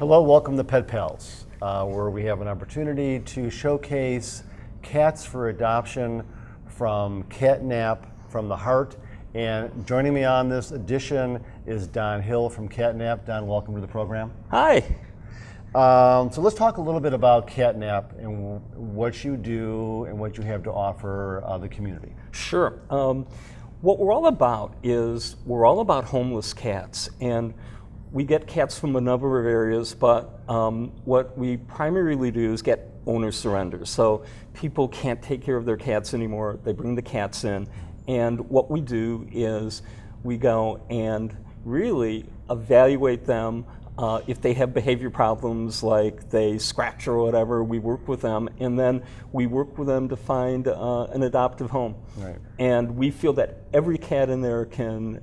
Hello, welcome to Pet Pals, where we have an opportunity to showcase cats for adoption from Catnap from the Heart. And joining me on this edition is Don Hill from Catnap. Don, welcome to the program. Hi. So let's talk a little bit about Catnap and what you do and what you have to offer the community. Sure. What we're all about is homeless cats, and we get cats from a number of areas, but what we primarily do is get owner surrenders. So people can't take care of their cats anymore. They bring the cats in, and what we do is we go and really evaluate them. If they have behavior problems like they scratch or whatever, we work with them, and then we work with them to find an adoptive home. Right. And we feel that every cat in there can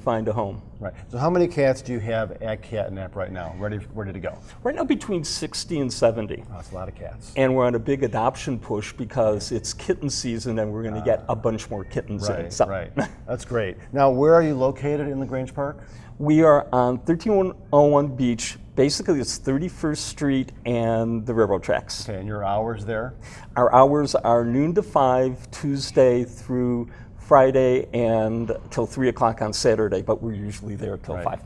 find a home. Right. So how many cats do you have at Catnap right now, ready to go? Right now between 60 and 70. Oh, that's a lot of cats. And we're on a big adoption push because it's kitten season and we're going to get a bunch more kittens in. So. Right. That's great. Now, where are you located in LaGrange Park? We are on 1301 Beach. Basically, it's 31st Street and the railroad tracks. Okay, and your hours there? Our hours are noon to 5, Tuesday through Friday, and till 3 o'clock on Saturday, but we're usually there till 5.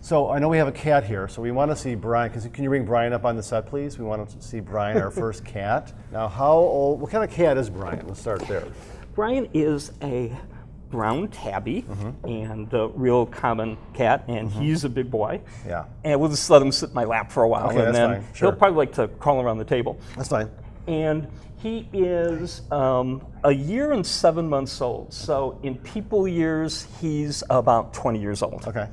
So I know we have a cat here, so we want to see Brian. Can you bring Brian up on the set, please? We want to see Brian, our first cat. Now, what kind of cat is Brian? Let's start there. Brian is a brown tabby and a real common cat, and he's a big boy. Yeah. And we'll just let him sit in my lap for a while, Okay, and that's then fine. Sure. he'll probably like to crawl around the table. That's fine. And he is a year and 7 months old. So in people years, he's about 20 years old. Okay.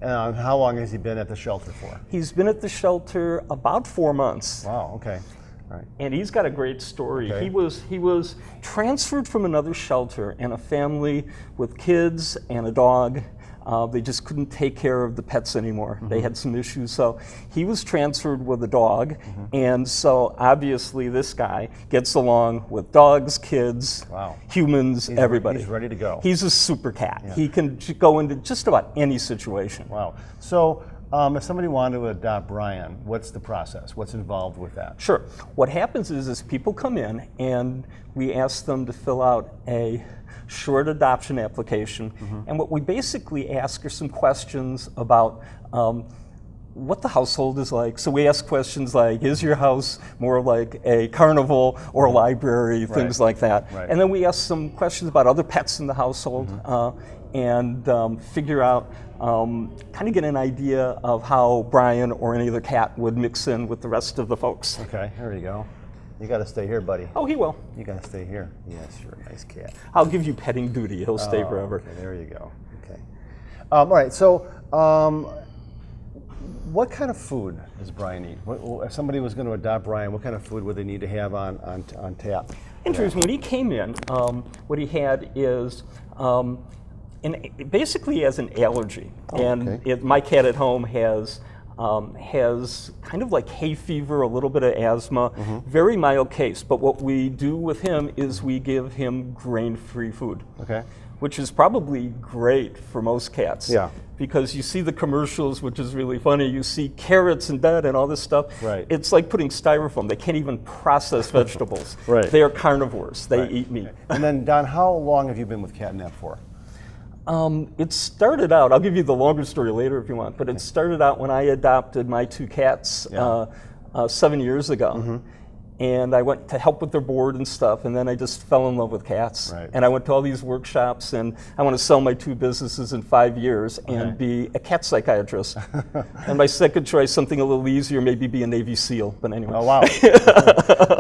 And how long has he been at the shelter for? He's been at the shelter about 4 months. Wow, okay. All right. And he's got a great story. Okay. He was transferred from another shelter, and a family with kids and a dog. They just couldn't take care of the pets anymore. They had some issues, so he was transferred with a dog, and so obviously this guy gets along with dogs, kids, humans, everybody. He's ready to go. He's a super cat. Yeah. He can go into just about any situation. Wow. So if somebody wanted to adopt Brian, what's the process? What's involved with that? Sure. What happens is people come in and we ask them to fill out a short adoption application, and what we basically ask are some questions about what the household is like. So we ask questions like, is your house more like a carnival or a library, things like that. Right. And then we ask some questions about other pets in the household and figure out, kind of get an idea of how Brian or any other cat would mix in with the rest of the folks. Okay, here you go. You got to stay here, buddy. Oh, he will. You got to stay here. Yes, you're a nice cat. I'll give you petting duty. He'll stay forever. Okay, there you go. Okay. All right. So, what kind of food does Brian eat? If somebody was going to adopt Brian, what kind of food would they need to have on tap? Interesting. When he came in, what he had is basically he has an allergy, my cat at home has kind of like hay fever, a little bit of asthma, very mild case. But what we do with him is we give him grain-free food, which is probably great for most cats. Yeah. Because you see the commercials, which is really funny. You see carrots in bed and all this stuff. Right. It's like putting styrofoam. They can't even process vegetables. Right. They are carnivores. They eat meat. And then, Don, how long have you been with Catnap for? It started out, I'll give you the longer story later if you want, but it started out when I adopted my 2 cats 7 years ago. And I went to help with their board and stuff, and then I just fell in love with cats. Right. And I went to all these workshops, and I want to sell my 2 businesses in 5 years and be a cat psychiatrist. And my second choice, something a little easier, maybe be a Navy SEAL, but anyway. Oh, wow.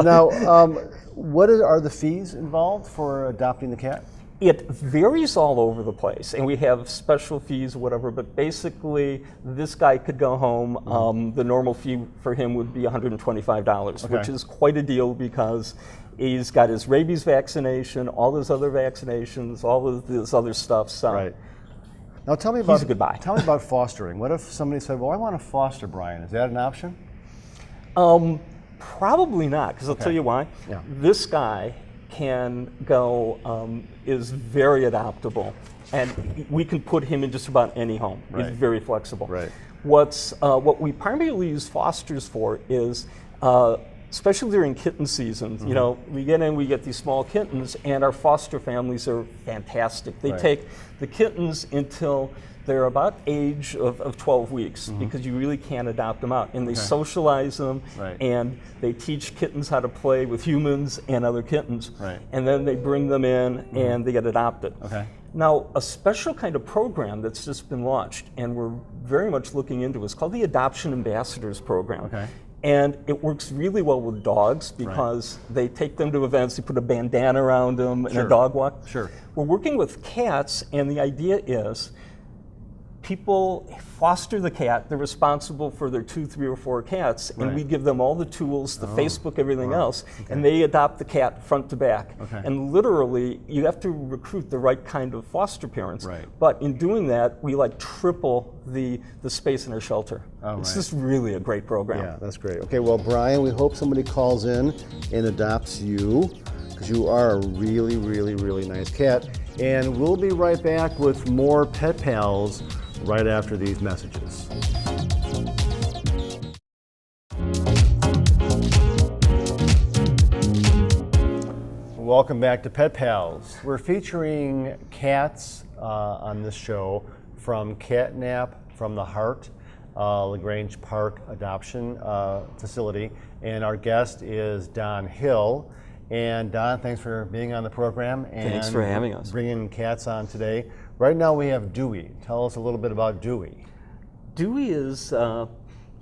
Now, what are the fees involved for adopting the cat? It varies all over the place, and we have special fees or whatever, but basically this guy could go home. The normal fee for him would be $125, which is quite a deal because he's got his rabies vaccination, all his other vaccinations, all of this other stuff. So right. Now tell me about, tell me about fostering. What if somebody said, well, I want to foster Brian? Is that an option? Probably not, because I'll tell you why. Yeah. This guy can go, is very adaptable, and we can put him in just about any home. He's very flexible. Right. What we primarily use fosters for is, especially during kitten season, you know, we get these small kittens, and our foster families are fantastic. They take the kittens until they're about age of 12 weeks, because you really can't adopt them out. And they socialize them, and they teach kittens how to play with humans and other kittens. And then they bring them in and they get adopted. Now, a special kind of program that's just been launched, and we're very much looking into, is called the Adoption Ambassadors Program. And it works really well with dogs, because they take them to events, they put a bandana around them and a dog walk. We're working with cats, and the idea is people foster the cat, they're responsible for their 2, 3, or 4 cats, and we give them all the tools, the Facebook, everything else, and they adopt the cat front to back. And literally, you have to recruit the right kind of foster parents, but in doing that, we like triple the space in our shelter. It's just really a great program. Yeah, that's great. Okay, well, Brian, we hope somebody calls in and adopts you, because you are a really, really, really nice cat. And we'll be right back with more Pet Pals right after these messages. Welcome back to Pet Pals. We're featuring cats on this show from Catnap from the Heart, LaGrange Park Adoption Facility. And our guest is Don Hill. And Don, thanks for being on the program. And thanks for having us. Bringing cats on today. Right now we have Dewey. Tell us a little bit about Dewey. Dewey is,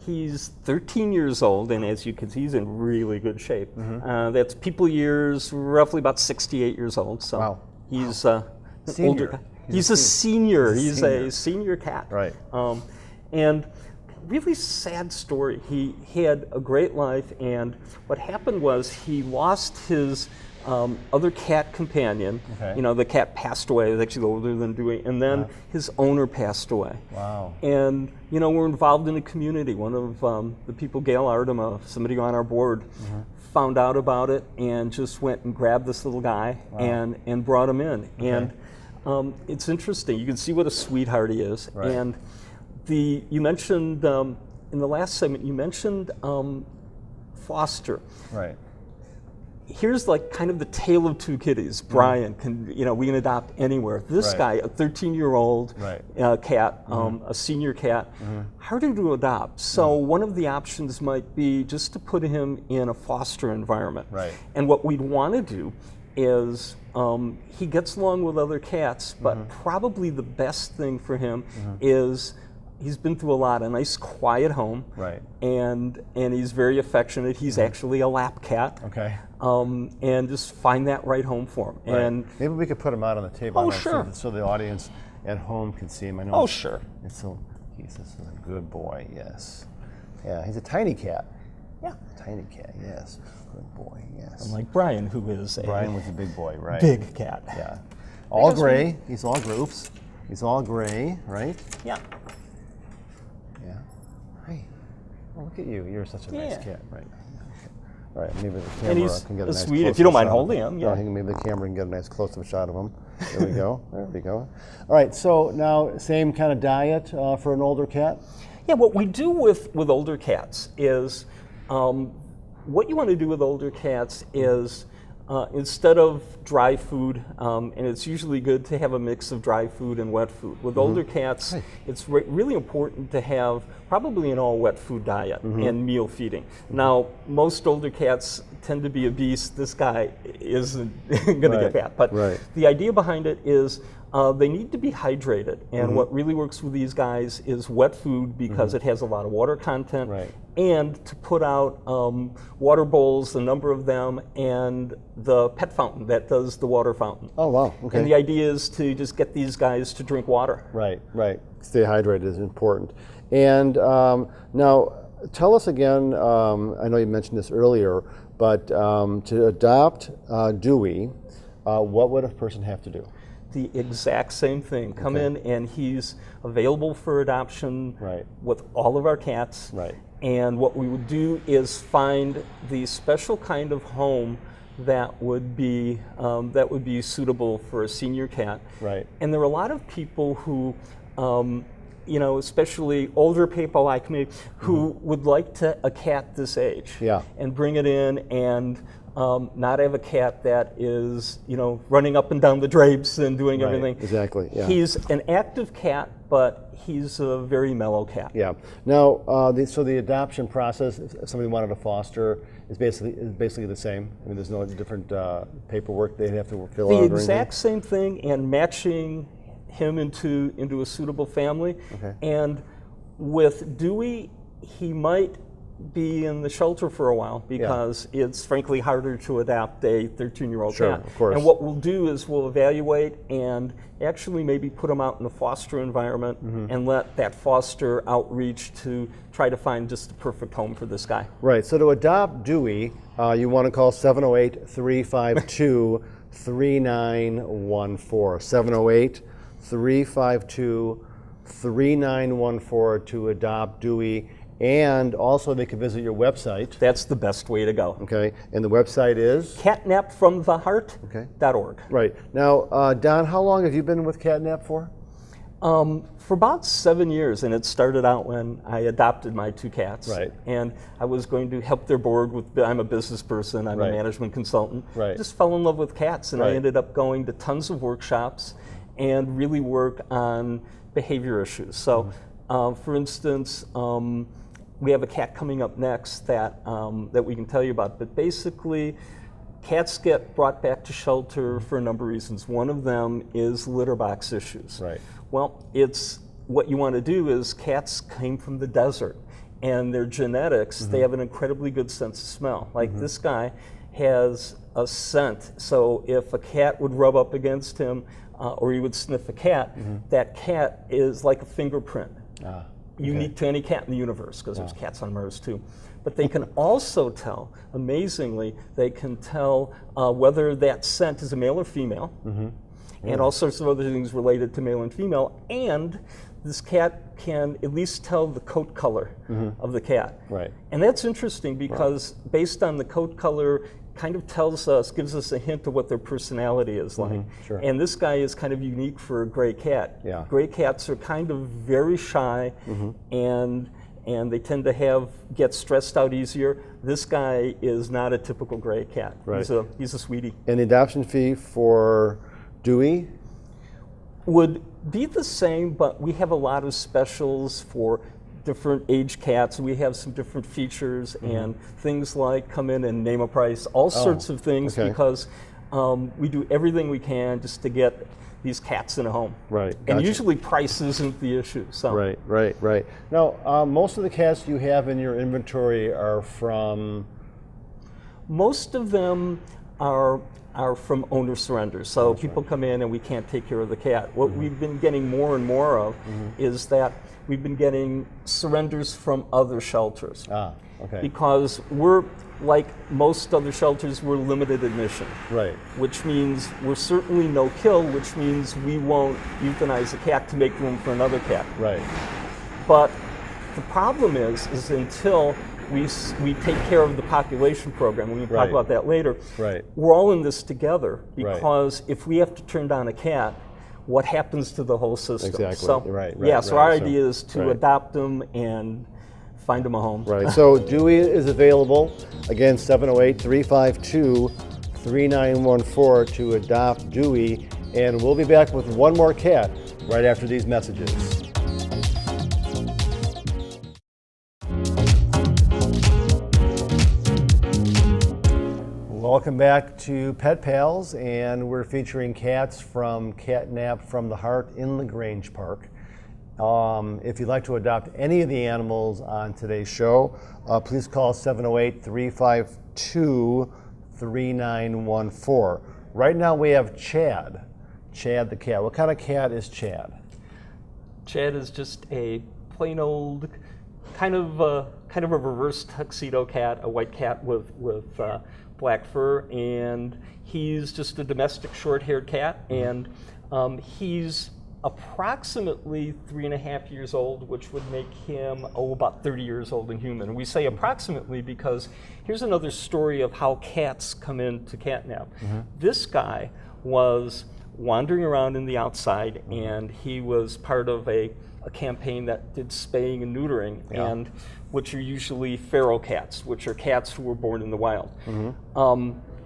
he's 13 years old, and as you can see, he's in really good shape. That's people years, roughly about 68 years old. So he's older. He's a senior. He's a senior cat. And really sad story. He had a great life, and what happened was he lost his other cat companion. You know, the cat passed away. It was actually older than Dewey, and then his owner passed away. And you know, we're involved in the community. One of the people, Gail Ardema, somebody on our board, found out about it and just went and grabbed this little guy and brought him in. And it's interesting. You can see what a sweetheart he is. And you mentioned in the last segment, you mentioned foster. Here's like kind of the tale of two kitties. Brian we can adopt anywhere. This guy, a 13-year-old cat, a senior cat, harder to adopt. So one of the options might be just to put him in a foster environment. And what we'd want to do is he gets along with other cats, but probably the best thing for him is he's been through a lot, a nice quiet home, and he's very affectionate. He's actually a lap cat. And just find that right home for him. And maybe we could put him out on the table so the audience at home can see him. I know he's a good boy, yes. Yeah, he's a tiny cat. Tiny cat, yes. Good boy, yes. Unlike Brian, who is Brian was a big boy, right? Big cat. All gray. He's all gray. Oops. He's all gray, right? Hey. Oh, look at you. You're such a nice cat, right? All right, maybe the camera can get a nice sweet, close-up if you don't mind shot holding of him. Maybe the camera can get a nice close-up shot of him. There we go. There we go. All right, so now same kind of diet for an older cat? What we do with older cats is, what you want to do with older cats is, instead of dry food, and it's usually good to have a mix of dry food and wet food. With older cats, it's really important to have probably an all wet food diet and meal feeding. Now, most older cats tend to be obese. This guy isn't going to get fat. But the idea behind it is they need to be hydrated. And what really works with these guys is wet food, because it has a lot of water content. And to put out water bowls, a number of them, and the pet fountain that does the water fountain. Oh, wow. Okay. And the idea is to just get these guys to drink water. Right. Stay hydrated is important. And now, tell us again, I know you mentioned this earlier, but to adopt Dewey, what would a person have to do? The exact same thing. Come in, and he's available for adoption with all of our cats. And what we would do is find the special kind of home that would be suitable for a senior cat. And there are a lot of people who especially older people like me who would like a cat this age, Yeah. and bring it in and not have a cat that is, running up and down the drapes and doing Right, everything. exactly, yeah. He's an active cat, but he's a very mellow cat. Yeah. Now, so the adoption process, if somebody wanted to foster, is basically the same. I mean, there's no different paperwork they have to fill out. The or anything? exact same thing, and matching him into a suitable family. Okay. And with Dewey, he might be in the shelter for a while because it's frankly harder to adopt a 13-year-old Sure, cat. of course. And what we'll do is we'll evaluate and actually maybe put him out in a foster environment and let that foster outreach to try to find just the perfect home for this guy. Right. So to adopt Dewey, you want to call 708-352-3914. 708-352-3914 to adopt Dewey. And also they can visit your website. That's the best way to go. Okay. And the website is? Catnapfromtheheart.org. Right. Now, Don, how long have you been with Catnap for? For about 7 years, and it started out when I adopted my 2 cats. Right. And I was going to help their board with, I'm a business person, I'm Right. a management consultant. Right. Just fell in love with cats, and Right. I ended up going to tons of workshops and really work on behavior issues. So, for instance, we have a cat coming up next that we can tell you about, but basically, cats get brought back to shelter for a number of reasons. One of them is litter box issues. Right. Well, it's what you want to do is cats came from the desert, and their genetics, they have an incredibly good sense of smell. Like this guy has a scent, so if a cat would rub up against him or he would sniff a cat, that cat is like a fingerprint. Unique to any cat in the universe, because there's cats on Mars too. But they can also tell, amazingly, they can tell whether that scent is a male or female, and all sorts of other things related to male and female. And this cat can at least tell the coat color of the cat. Right. And that's interesting because based on the coat color, kind of gives us a hint of what their personality is like. Sure. And this guy is kind of unique for a gray cat. Yeah. Gray cats are kind of very shy and they tend to get stressed out easier. This guy is not a typical gray cat. Right. He's a sweetie. And the adoption fee for Dewey? Would be the same, but we have a lot of specials for different age cats. We have some different features and things like come in and name a price, all sorts of things, because we do everything we can just to get these cats in a home. Right. And Gotcha. usually price isn't the issue. So. Right. Now, most of the cats you have in your inventory are from? Most of them are from owner surrenders. So people come in and we can't take care of the cat. What we've been getting more and more of is that we've been getting surrenders from other shelters. Okay. Because we're, like most other shelters, we're limited admission. Right. Which means we're certainly no kill, which means we won't euthanize a cat to make room for another cat. Right. But the problem is until we take care of the population program, we can talk about that later, we're all in this together, because if we have to turn down a cat, what happens to the whole system? Exactly. So, so our idea is to adopt them and find them a home. Right. So Dewey is available, again, 708-352-3914 to adopt Dewey. And we'll be back with one more cat right after these messages. Welcome back to Pet Pals, and we're featuring cats from Catnap from the Heart in LaGrange Park. If you'd like to adopt any of the animals on today's show, please call 708-352-3914. Right now we have Chad the cat. What kind of cat is Chad? Chad is just a plain old, kind of a reverse tuxedo cat, a white cat with black fur, and he's just a domestic short-haired cat, and he's approximately 3.5 years old, which would make him about 30 years old in human. And we say approximately because here's another story of how cats come into Catnap. This guy was wandering around in the outside, and he was part of a a campaign that did spaying and neutering, Yeah. and which are usually feral cats, which are cats who were born in the wild.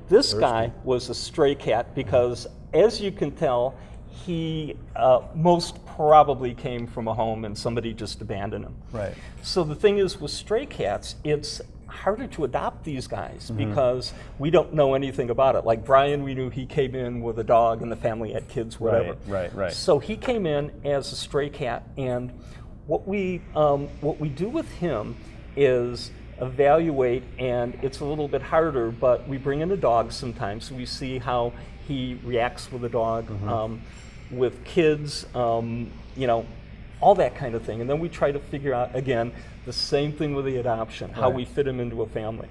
This guy was a stray cat because, as you can tell, he most probably came from a home and somebody just abandoned him. Right. So the thing is, with stray cats, it's harder to adopt these guys because we don't know anything about it. Like Brian, we knew he came in with a dog and the family had kids, whatever. Right. So he came in as a stray cat, and what we do with him is evaluate, and it's a little bit harder, but we bring in a dog sometimes, so we see how he reacts with a dog, with kids, all that kind of thing. And then we try to figure out, again, the same thing with the adoption, how we fit him into a family.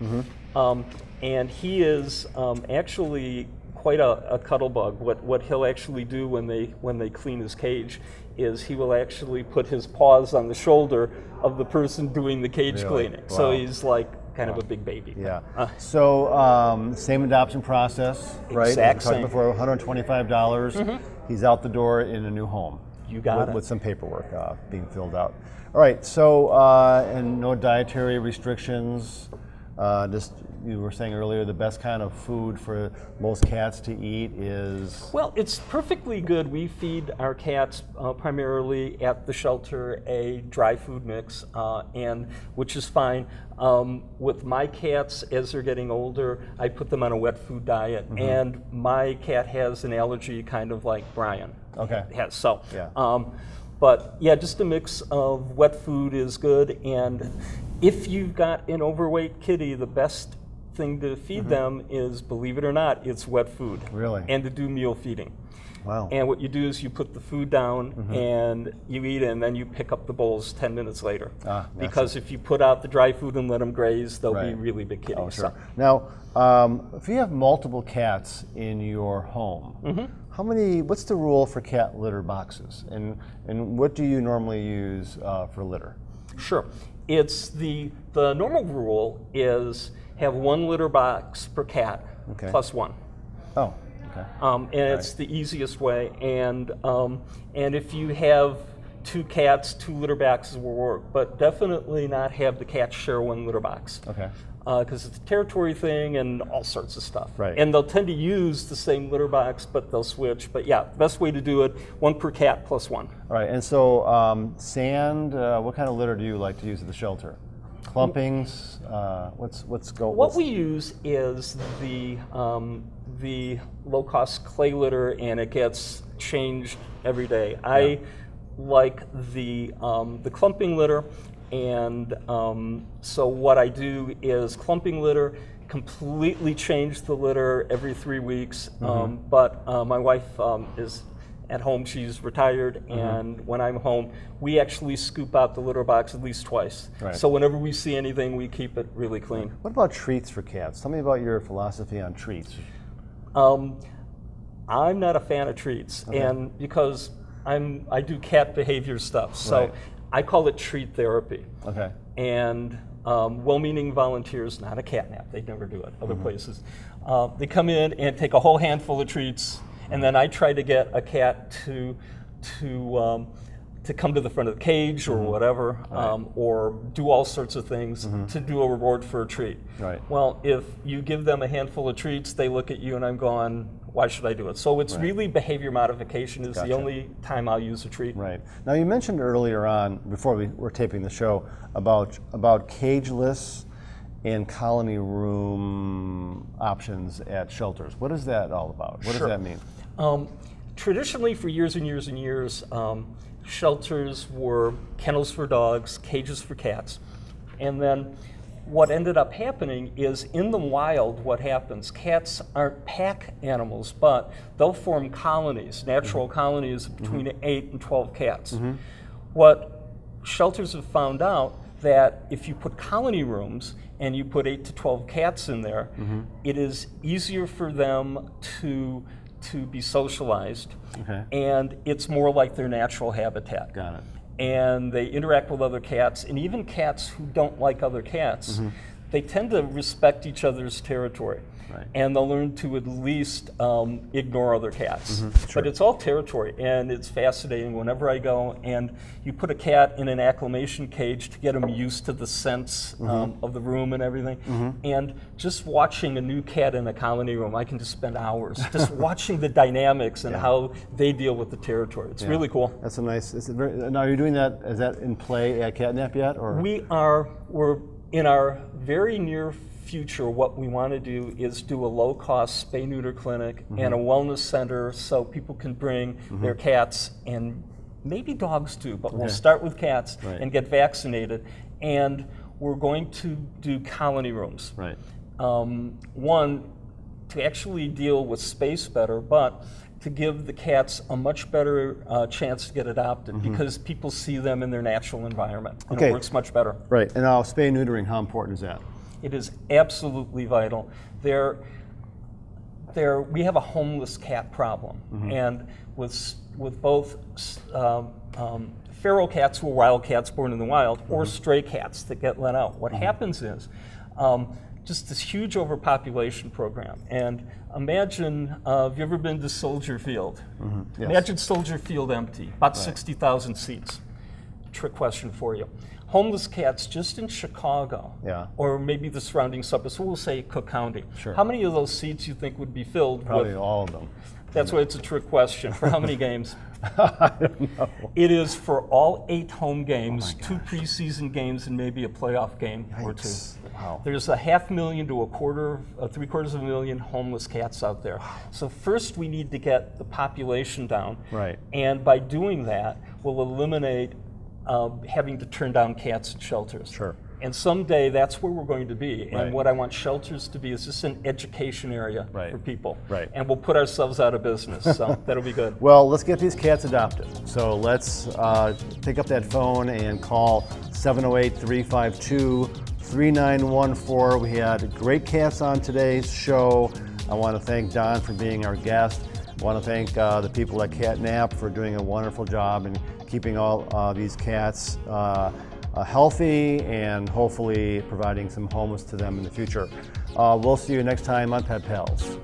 And he is actually quite a cuddle bug. What he'll actually do when they clean his cage is he will actually put his paws on the shoulder of the person doing the cage cleaning. Wow. So he's like kind of a big baby. Yeah. So same adoption process, right? Exact We talked same. before, $125. He's out the door in a new home. You got it. With some paperwork being filled out. All right. So and no dietary restrictions. Just you were saying earlier, the best kind of food for most cats to eat is. Well, it's perfectly good. We feed our cats primarily at the shelter a dry food mix, and which is fine. With my cats, as they're getting older, I put them on a wet food diet, and my cat has an allergy, kind of like Brian. Okay. Has so. Yeah. But yeah, just a mix of wet food is good, and if you've got an overweight kitty, the best thing to feed them is, believe it or not, it's wet food. Really? And to do meal feeding. Wow. And what you do is you put the food down and you eat it, and then you pick up the bowls 10 minutes later. Because if you put out the dry food and let them graze, they'll be really big kitties. Oh, sure. Now, if you have multiple cats in your home, what's the rule for cat litter boxes? And what do you normally use for litter? Sure. It's the normal rule is have one litter box per cat plus one. Oh, okay. And it's the easiest way. And if you have two cats, two litter boxes will work, but definitely not have the cats share one litter box. Okay. Because it's a territory thing and all sorts of stuff. Right. And they'll tend to use the same litter box, but they'll switch. But yeah, the best way to do it, one per cat plus one. All right. And so sand, what kind of litter do you like to use at the shelter? Clumpings? What we use is the low-cost clay litter, and it gets changed every day. I like the clumping litter. And so what I do is clumping litter, completely change the litter every 3 weeks. But my wife is at home, she's retired, and when I'm home, we actually scoop out the litter box at least twice. Right. So whenever we see anything, we keep it really clean. What about treats for cats? Tell me about your philosophy on treats. I'm not a fan of treats, and because I do cat behavior stuff, so I call it treat therapy. Okay. And well-meaning volunteers, not a catnap, they'd never do it, other places, they come in and take a whole handful of treats, and then I try to get a cat to come to the front of the cage or whatever, or do all sorts of things to do a reward for a treat. Right. Well, if you give them a handful of treats, they look at you and I'm going, why should I do it? So it's really behavior modification is the only time I'll use a treat. Right. Now you mentioned earlier on, before we were taping the show, about cageless and colony room options at shelters. What is that all about? What does that mean? Traditionally, for years and years and years, shelters were kennels for dogs, cages for cats. And then what ended up happening is in the wild, what happens, cats aren't pack animals, but they'll form colonies, natural colonies between 8 and 12 cats. What shelters have found out that if you put colony rooms and you put 8 to 12 cats in there, it is easier for them to be socialized, and it's more like their natural habitat. Got it. And they interact with other cats, and even cats who don't like other cats, they tend to respect each other's territory. Right. And they'll learn to at least ignore other cats. Sure. But it's all territory, and it's fascinating whenever I go. And you put a cat in an acclimation cage to get them used to the sense of the room and everything. And just watching a new cat in a colony room, I can just spend hours just watching the dynamics and how they deal with the territory. It's really cool. That's a nice. Now, are you doing that? Is that in play at Catnap yet, or We're in our very near future. What we want to do is do a low-cost spay-neuter clinic and a wellness center, so people can bring their cats, and maybe dogs too, but we'll start with cats and get vaccinated. And we're going to do colony rooms. Right. One, to actually deal with space better, but to give the cats a much better chance to get adopted, because people see them in their natural environment, and it works much better. Right. And now, spay neutering, how important is that? It is absolutely vital. We have a homeless cat problem, and with both feral cats who are wild cats born in the wild, or stray cats that get let out. What happens is just this huge overpopulation program. And imagine, have you ever been to Soldier Field? Yes. Imagine Soldier Field empty, about 60,000 seats. Trick question for you. Homeless cats just in Chicago, or maybe the surrounding suburbs, so we'll say Cook County. Sure. How many of those seats you think would be filled Probably with? all of them. That's why it's a trick question. For how many games? I don't know. It is for all 8 home games, 2 preseason games, and maybe a playoff game or 2. Wow. There's 500,000 to 750,000 homeless cats out there. So first we need to get the population down. Right. And by doing that, we'll eliminate having to turn down cats in shelters. Sure. And someday that's where we're going to be. Right. And what I want shelters to be is just an education area for people. Right. And we'll put ourselves out of business. So that'll be good. Well, let's get these cats adopted. So let's pick up that phone and call 708-352-3914. We had great cats on today's show. I want to thank Don for being our guest. I want to thank the people at Catnap for doing a wonderful job and keeping all these cats healthy and hopefully providing some homes to them in the future. We'll see you next time on Pet Pals.